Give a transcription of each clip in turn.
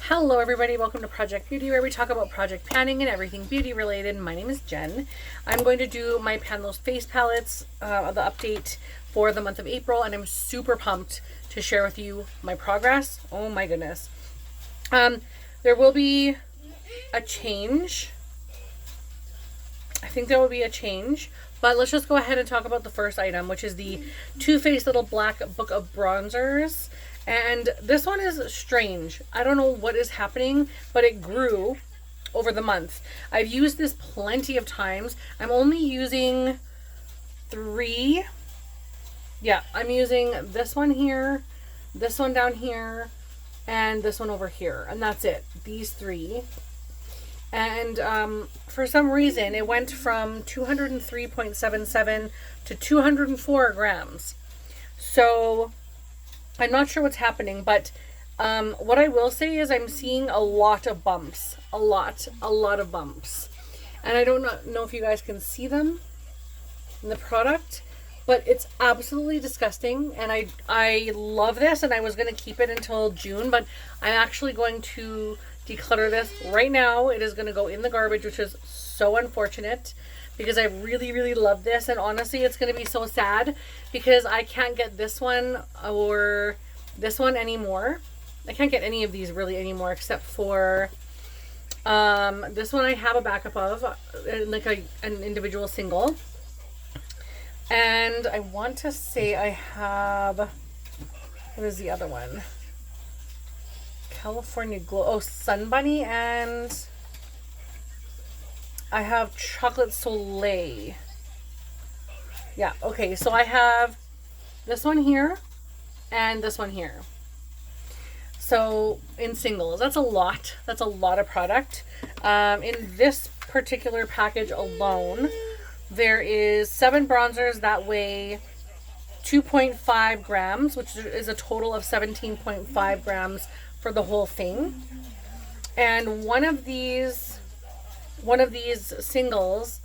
Hello everybody, welcome to Project Beauty, where we talk about project panning and everything beauty related. My name is Jen. I'm going to do my Pan Those face palettes, the update for the month of April, and I'm super pumped to share with you my progress. Oh my goodness. There will be a change. I think there will be a change, but let's just go ahead and talk about the first item, which is the Too Faced Little Black Book of Bronzers. And this one is strange. I don't know what is happening, but it grew over the month. I've used this plenty of times. I'm only using 3. Yeah, I'm using this one here, this one down here, and this one over here. And that's it. These 3. And for some reason, it went from 203.77 to 204 grams. So I'm not sure what's happening, but what I will say is I'm seeing a lot of bumps. A lot of bumps. And I don't know if you guys can see them in the product, but it's absolutely disgusting. And I love this, and I was going to keep it until June, but I'm actually going to declutter this right now. It is going to go in the garbage, which is so unfortunate, because I really love this. And honestly, it's going to be so sad because I can't get this one or this one anymore. I can't get any of these really anymore, except for this one I have a backup of, like an individual single. And I want to say I have, what is the other one? California Glow, oh, Sun Bunny, and I have Chocolate Soleil. Yeah, okay, so I have this one here and this one here. So in singles, that's a lot. That's a lot of product. In this particular package alone, there is 7 bronzers that weigh 2.5 grams, which is a total of 17.5 grams for the whole thing. And one of these singles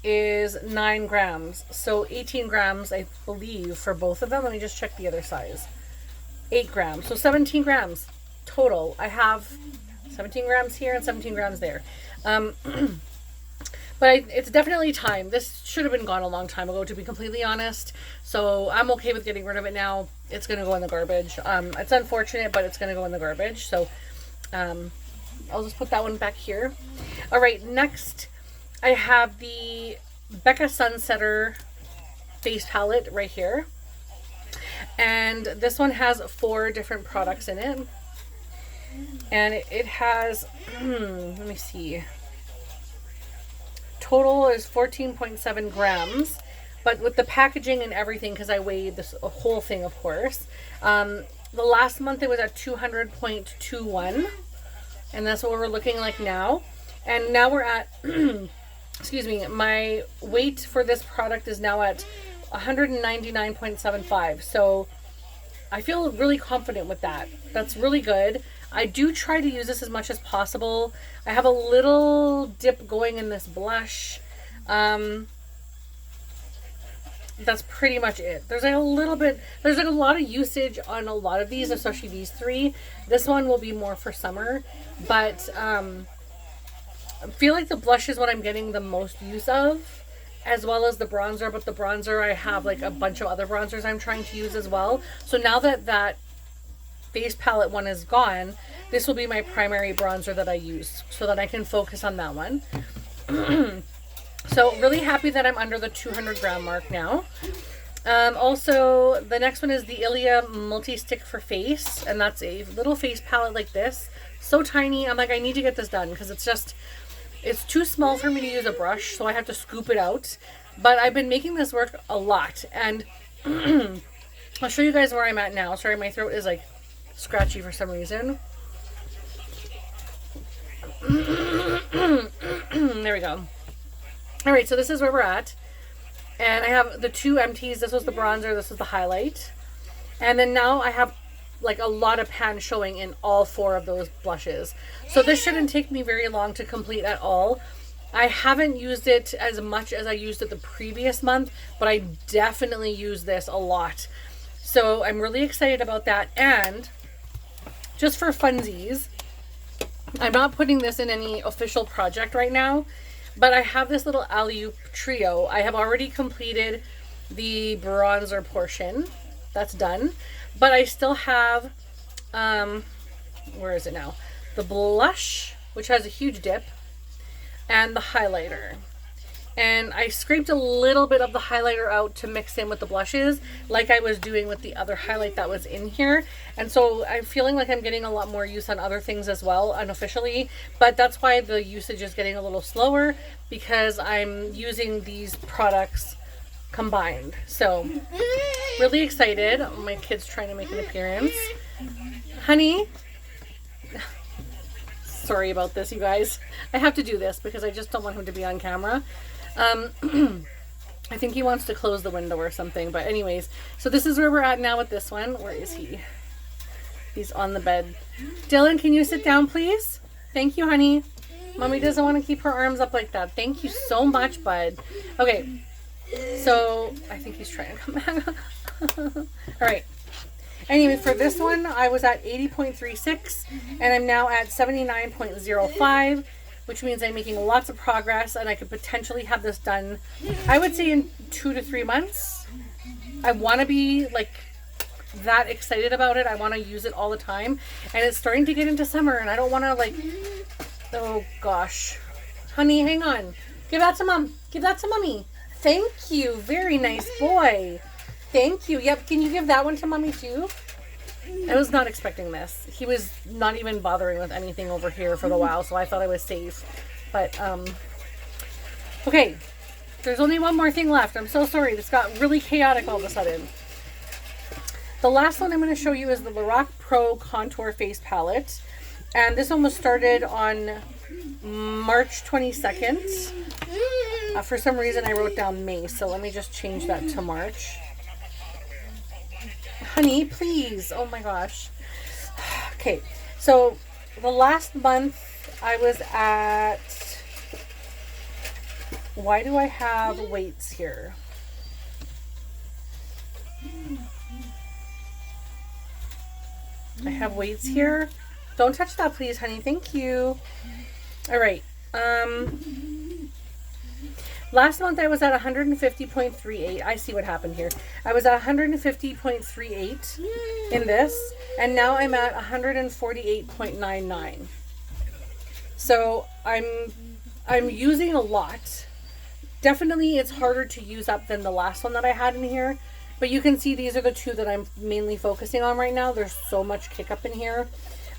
is 9 grams. So 18 grams, I believe, for both of them. Let me just check the other size. 8 grams. So 17 grams total. I have 17 grams here and 17 grams there. But it's definitely time. This should have been gone a long time ago, to be completely honest. So I'm okay with getting rid of it now. It's going to go in the garbage. It's unfortunate, but it's going to go in the garbage. So I'll just put that one back here. All right, next I have the Becca Sunsetter face palette right here. And this one has 4 different products in it. And it has, let me see. Total is 14.7 grams. But with the packaging and everything, because I weighed this whole thing, of course. The last month it was at 200.21. And that's what we're looking like now. And now we're at, excuse me, my weight for this product is now at 199.75. So I feel really confident with that. That's really good. I do try to use this as much as possible. I have a little dip going in this blush. That's pretty much it. There's like a little bit, there's like a lot of usage on a lot of these, especially these 3. This one will be more for summer, but I feel like the blush is what I'm getting the most use of, as well as the bronzer. But the bronzer, I have like a bunch of other bronzers I'm trying to use as well. So now that that face palette one is gone, this will be my primary bronzer that I use, so that I can focus on that one. So really happy that I'm under the 200 gram mark now. Also, the next one is the Ilia multi-stick for face, and that's a little face palette like this. So tiny. I'm like, I need to get this done because it's too small for me to use a brush, so I have to scoop it out. But I've been making this work a lot, and I'll show you guys where I'm at now. Sorry, my throat is like scratchy for some reason. There we go. Alright, so this is where we're at. And I have the 2 empties. This was the bronzer, this was the highlight. And then now I have like a lot of pan showing in all 4 of those blushes. So this shouldn't take me very long to complete at all. I haven't used it as much as I used it the previous month, but I definitely use this a lot. So I'm really excited about that. And just for funsies, I'm not putting this in any official project right now, but I have this little alley-oop trio. I have already completed the bronzer portion. That's done. But I still have, where is it now? The blush, which has a huge dip, and the highlighter. And I scraped a little bit of the highlighter out to mix in with the blushes, like I was doing with the other highlight that was in here. And so I'm feeling like I'm getting a lot more use on other things as well, unofficially. But that's why the usage is getting a little slower, because I'm using these products combined. So really excited. My kid's trying to make an appearance. Honey, sorry about this, you guys. I have to do this because I just don't want him to be on camera. I think he wants to close the window or something. But anyways, so this is where we're at now with this one. Where is he? He's on the bed. Dylan, can you sit down, please? Thank you, honey. Mommy doesn't want to keep her arms up like that. Thank you so much, bud. Okay. So I think he's trying to come back. All right. Anyway, for this one, I was at 80.36 and I'm now at 79.05, which means I'm making lots of progress and I could potentially have this done, I would say, in 2 to 3 months. I want to be like that excited about it. I want to use it all the time, and it's starting to get into summer and I don't want to like, oh gosh. Honey, hang on. Give that to mom. Give that to mommy. Thank you. Very nice boy. Thank you. Yep. Can you give that one to mommy too? I was not expecting this. He was not even bothering with anything over here for the while, so I thought I was safe. But, okay. There's only one more thing left. I'm so sorry. This got really chaotic all of a sudden. The last one I'm going to show you is the Lorac Pro Contour Face Palette. And this one was started on March 22nd. For some reason I wrote down May, so let me just change that to March. Honey, please. Oh my gosh. Okay, so the last month I was at, why do I have weights here? I have weights here. Don't touch that, please, honey. Thank you. All right. Last month I was at 150.38. I see what happened here. I was at 150.38 in this, and now I'm at 148.99. So I'm using a lot. Definitely it's harder to use up than the last one that I had in here, but you can see these are the two that I'm mainly focusing on right now. There's so much kick up in here.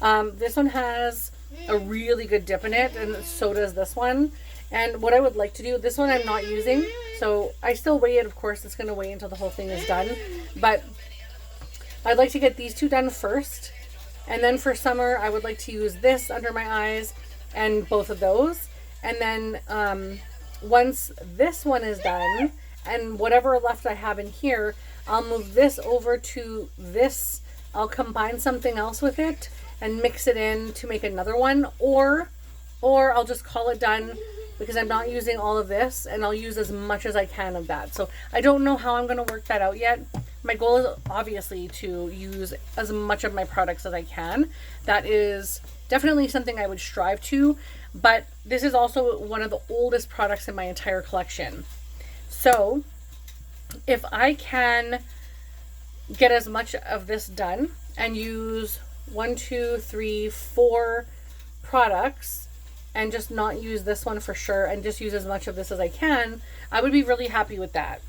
This one has a really good dip in it, and so does this one. And what I would like to do, this one I'm not using, so I still weigh it. Of course, it's going to weigh until the whole thing is done, but I'd like to get these two done first, and then for summer I would like to use this under my eyes and both of those. And then once this one is done and whatever left I have in here, I'll move this over to this. I'll combine something else with it and mix it in to make another one, or I'll just call it done, because I'm not using all of this, and I'll use as much as I can of that. So I don't know how I'm going to work that out yet. My goal is obviously to use as much of my products as I can. That is definitely something I would strive to, but this is also one of the oldest products in my entire collection. So if I can get as much of this done and use 1, 2, 3, 4 products, and just not use this one for sure, and just use as much of this as I can, I would be really happy with that.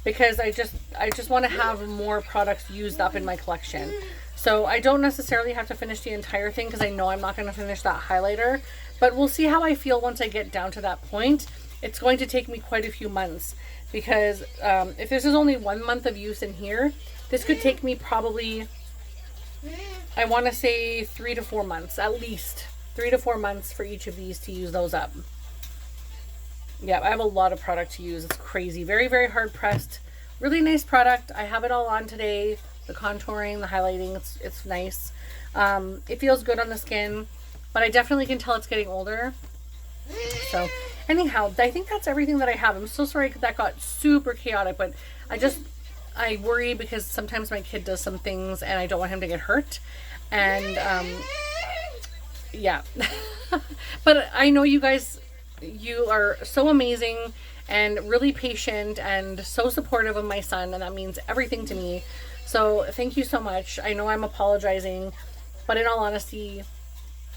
Because I just want to have more products used up in my collection. So I don't necessarily have to finish the entire thing, because I know I'm not going to finish that highlighter, but we'll see how I feel once I get down to that point. It's going to take me quite a few months, because if this is only 1 month of use in here, this could take me probably, I want to say 3 to 4 months, at least 3 to 4 months for each of these to use those up. Yeah, I have a lot of product to use. It's crazy. Very, very hard pressed. Really nice product. I have it all on today. The contouring, the highlighting, it's nice. It feels good on the skin, but I definitely can tell it's getting older. So anyhow, I think that's everything that I have. I'm so sorry that got super chaotic, but I worry because sometimes my kid does some things and I don't want him to get hurt. And Yeah. But I know you guys, you are so amazing and really patient and so supportive of my son, and that means everything to me. So thank you so much. I know I'm apologizing, but in all honesty,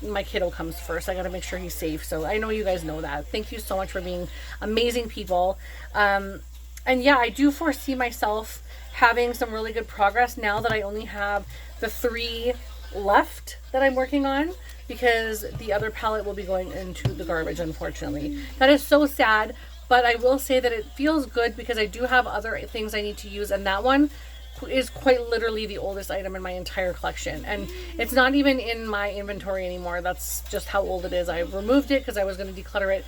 my kiddo comes first. I got to make sure he's safe. So I know you guys know that. Thank you so much for being amazing people. And yeah, I do foresee myself having some really good progress now that I only have the 3 left that I'm working on, because the other palette will be going into the garbage, unfortunately. That is so sad, but I will say that it feels good because I do have other things I need to use, and that one is quite literally the oldest item in my entire collection, and it's not even in my inventory anymore. That's just how old it is. I removed it because I was going to declutter it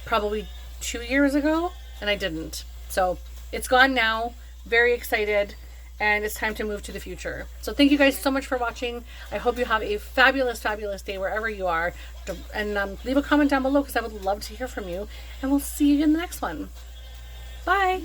probably 2 years ago, and I didn't. So it's gone now. Very excited, and it's time to move to the future. So thank you guys so much for watching. I hope you have a fabulous, fabulous day wherever you are, and leave a comment down below because I would love to hear from you, and we'll see you in the next one. Bye.